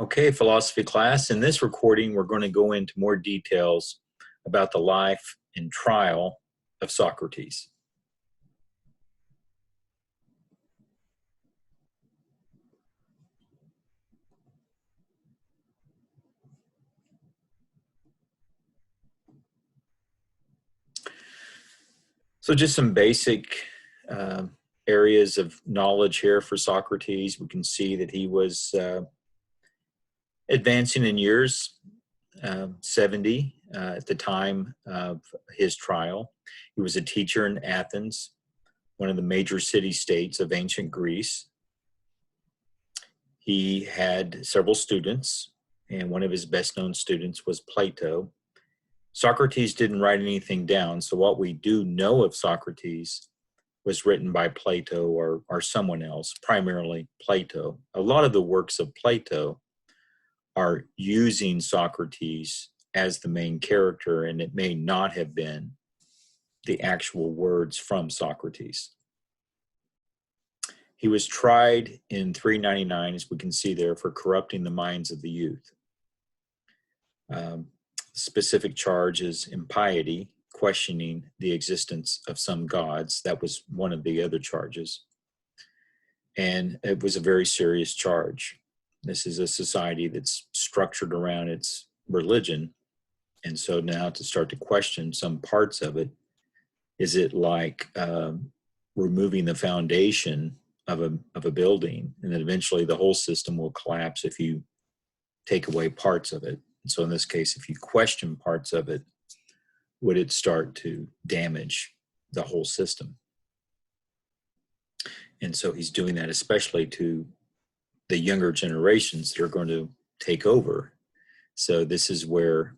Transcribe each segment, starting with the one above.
Okay, philosophy class. In this recording, we're going to go into more details about the life and trial of Socrates. So just some basic areas of knowledge here for Socrates. We can see that he was advancing in years, 70 at the time of his trial. He was a teacher in Athens, one of the major city-states of ancient Greece. He had several students, and one of his best-known students was Plato. Socrates didn't write anything down, so what we do know of Socrates was written by Plato or someone else, primarily Plato. A lot of the works of Plato are using Socrates as the main character, and it may not have been the actual words from Socrates. He was tried in 399, as we can see there, for corrupting the minds of the youth. Specific charge is impiety, questioning the existence of some gods. That was one of the other charges. And it was a very serious charge. This is a society that's structured around its religion. And so now to start to question some parts of it, is it like removing the foundation of a building, and then eventually the whole system will collapse if you take away parts of it. And so in this case, if you question parts of it, would it start to damage the whole system? And so he's doing that especially to the younger generations that are going to take over. So this is where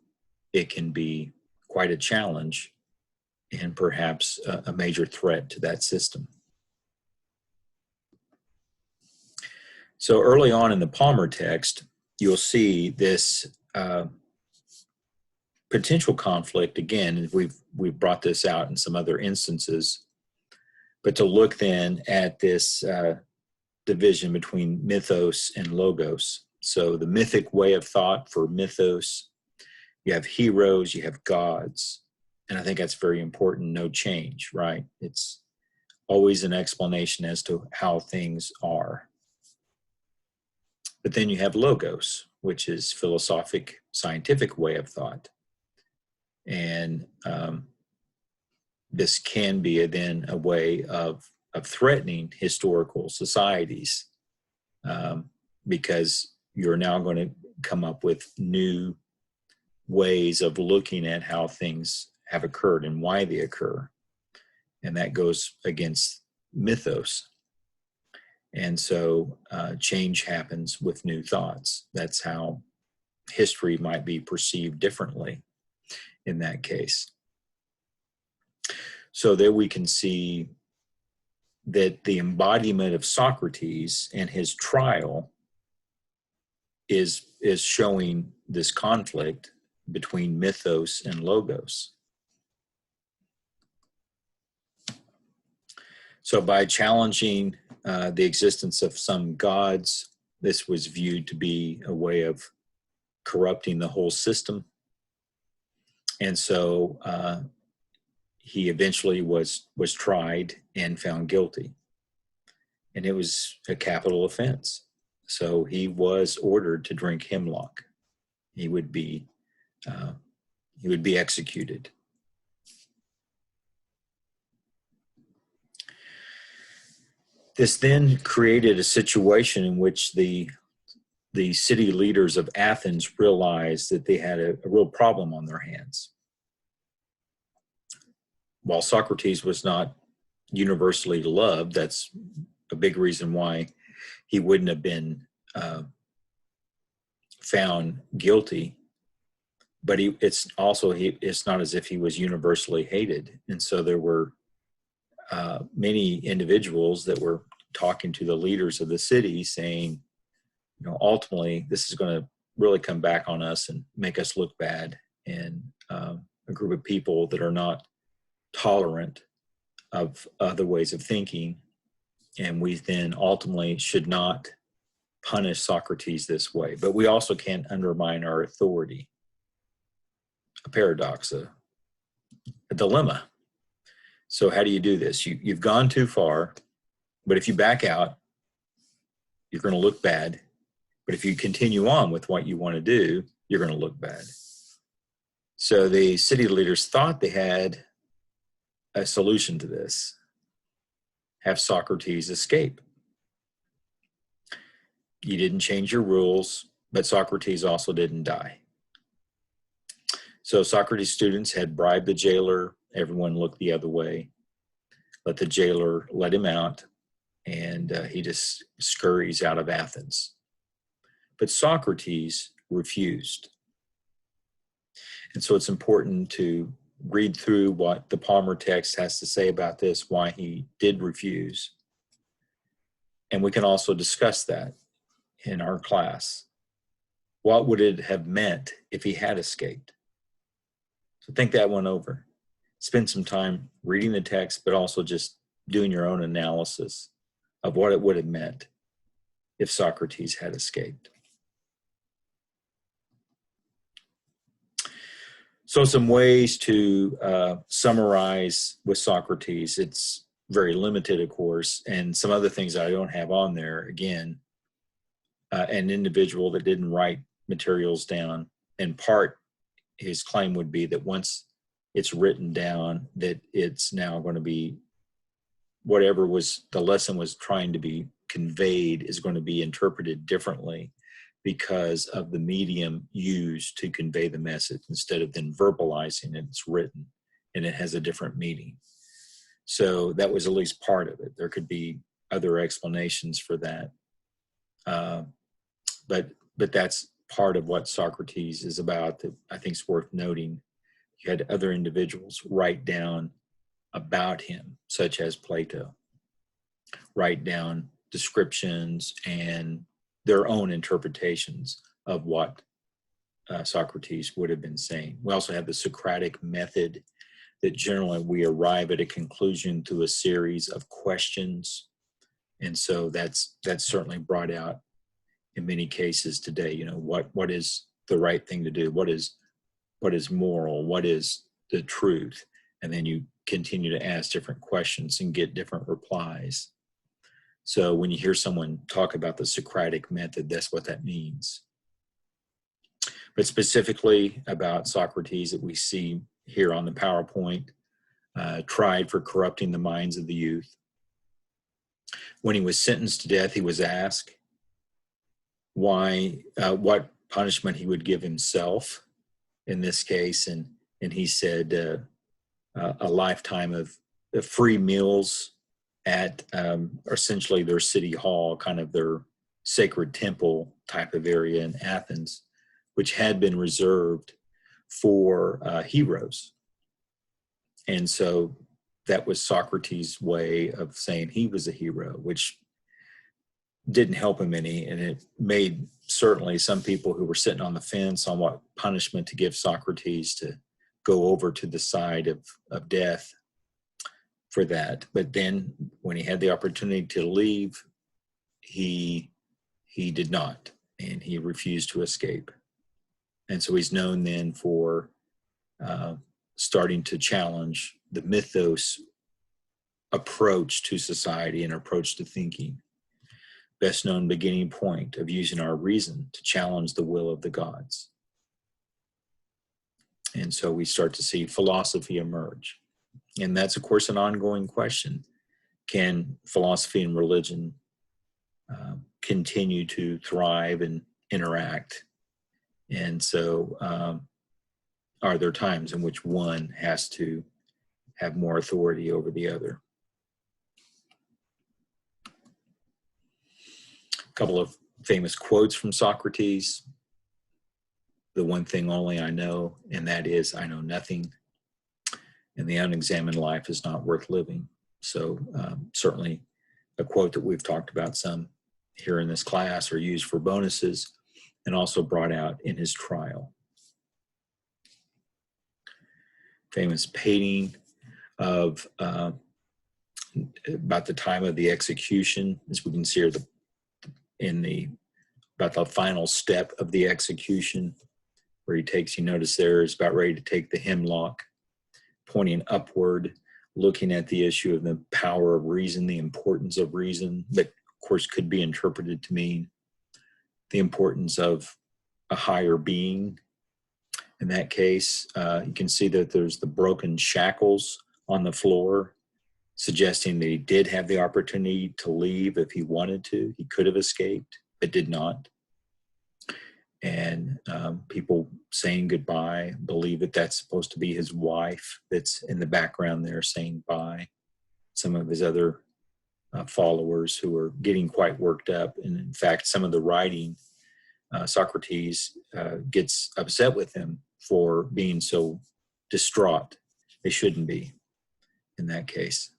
it can be quite a challenge and perhaps a major threat to that system. So early on in the Palmer text, you'll see this potential conflict. Again, we've brought this out in some other instances, but to look then at this division between mythos and logos. So the mythic way of thought for mythos, you have heroes, you have gods, and I think that's very important. No change, right? It's always an explanation as to how things are. But then you have logos, which is philosophic, scientific way of thought. And this can be then a way of threatening historical societies because you're now going to come up with new ways of looking at how things have occurred and why they occur. And that goes against mythos. And so change happens with new thoughts. That's how history might be perceived differently in that case. So there we can see that the embodiment of Socrates and his trial is showing this conflict between mythos and logos. So by challenging the existence of some gods, this was viewed to be a way of corrupting the whole system. And so he eventually was tried and found guilty. And it was a capital offense. So he was ordered to drink hemlock. He would be executed. This then created a situation in which the city leaders of Athens realized that they had a real problem on their hands. While Socrates was not universally loved, that's a big reason why he wouldn't have been found guilty. But it's not as if he was universally hated. And so there were many individuals that were talking to the leaders of the city saying, ultimately, this is going to really come back on us and make us look bad. And a group of people that are not tolerant of other ways of thinking. And we then ultimately should not punish Socrates this way, but we also can't undermine our authority. A paradox, a dilemma. So how do you do this? You've gone too far, but if you back out, you're going to look bad. But if you continue on with what you want to do, you're going to look bad. So the city leaders thought they had a solution to this. Have Socrates escape. You didn't change your rules, but Socrates also didn't die. So Socrates' students had bribed the jailer. Everyone looked the other way. Let the jailer let him out, and he just scurries out of Athens. But Socrates refused. And so it's important to read through what the Palmer text has to say about this, why he did refuse. And we can also discuss that in our class. What would it have meant if he had escaped? So think that one over. Spend some time reading the text, but also just doing your own analysis of what it would have meant if Socrates had escaped. So some ways to summarize with Socrates. It's very limited, of course, and some other things I don't have on there. Again, an individual that didn't write materials down. In part, his claim would be that once it's written down, that it's now going to be whatever was the lesson was trying to be conveyed is going to be interpreted differently because of the medium used to convey the message. Instead of then verbalizing it, it's written and it has a different meaning. So that was at least part of it. There could be other explanations for that. But that's part of what Socrates is about that I think is worth noting. You had other individuals write down about him, such as Plato, write down descriptions and their own interpretations of what Socrates would have been saying. We also have the Socratic method that generally we arrive at a conclusion through a series of questions. And so that's certainly brought out in many cases today. You know, what is the right thing to do? What is moral? What is the truth? And then you continue to ask different questions and get different replies. So when you hear someone talk about the Socratic method, that's what that means. But specifically about Socrates that we see here on the PowerPoint, tried for corrupting the minds of the youth. When he was sentenced to death, he was asked what punishment he would give himself in this case, and he said a lifetime of free meals at essentially their city hall, kind of their sacred temple type of area in Athens, which had been reserved for heroes. And so that was Socrates' way of saying he was a hero, which didn't help him any, and it made certainly some people who were sitting on the fence on what punishment to give Socrates to go over to the side of death for that. But then when he had the opportunity to leave, he did not, and he refused to escape. And so he's known then for starting to challenge the mythos approach to society and approach to thinking. Best known beginning point of using our reason to challenge the will of the gods. And so we start to see philosophy emerge. And that's, of course, an ongoing question. Can philosophy and religion continue to thrive and interact? And so are there times in which one has to have more authority over the other? A couple of famous quotes from Socrates. The one thing only I know, and that is, I know nothing, and the unexamined life is not worth living. So certainly a quote that we've talked about some here in this class, or used for bonuses, and also brought out in his trial. Famous painting of about the time of the execution, as we can see here in the about the final step of the execution, where he takes, you notice there, is about ready to take the hemlock, pointing upward, looking at the issue of the power of reason, the importance of reason, that of course could be interpreted to mean the importance of a higher being. In that case, you can see that there's the broken shackles on the floor, suggesting that he did have the opportunity to leave if he wanted to. He could have escaped, but did not. And people saying goodbye believe that that's supposed to be his wife that's in the background there saying bye. Some of his other followers who are getting quite worked up. And in fact, some of the writing, Socrates gets upset with him for being so distraught. They shouldn't be in that case.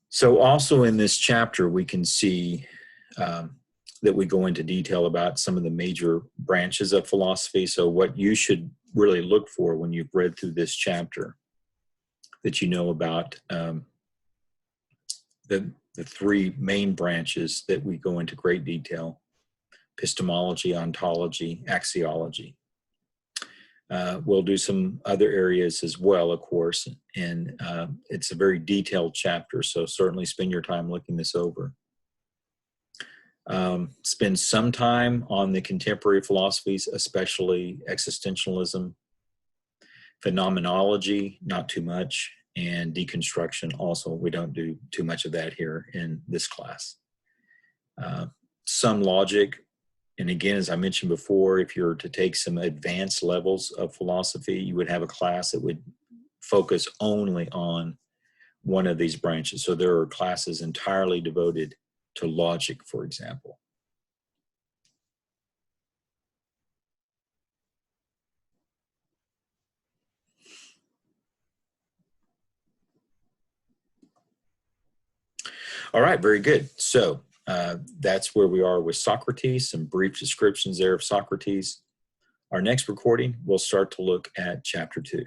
So also in this chapter, we can see that we go into detail about some of the major branches of philosophy. So what you should really look for when you've read through this chapter, that you know about the three main branches that we go into great detail: epistemology, ontology, axiology. We'll do some other areas as well, of course, and it's a very detailed chapter, so certainly spend your time looking this over. Spend some time on the contemporary philosophies, especially existentialism, phenomenology, not too much, and deconstruction also. We don't do too much of that here in this class. Some logic. And again, as I mentioned before, if you're to take some advanced levels of philosophy, you would have a class that would focus only on one of these branches. So there are classes entirely devoted to logic, for example. All right, very good. So that's where we are with Socrates, some brief descriptions there of Socrates. Our next recording, we'll start to look at chapter 2.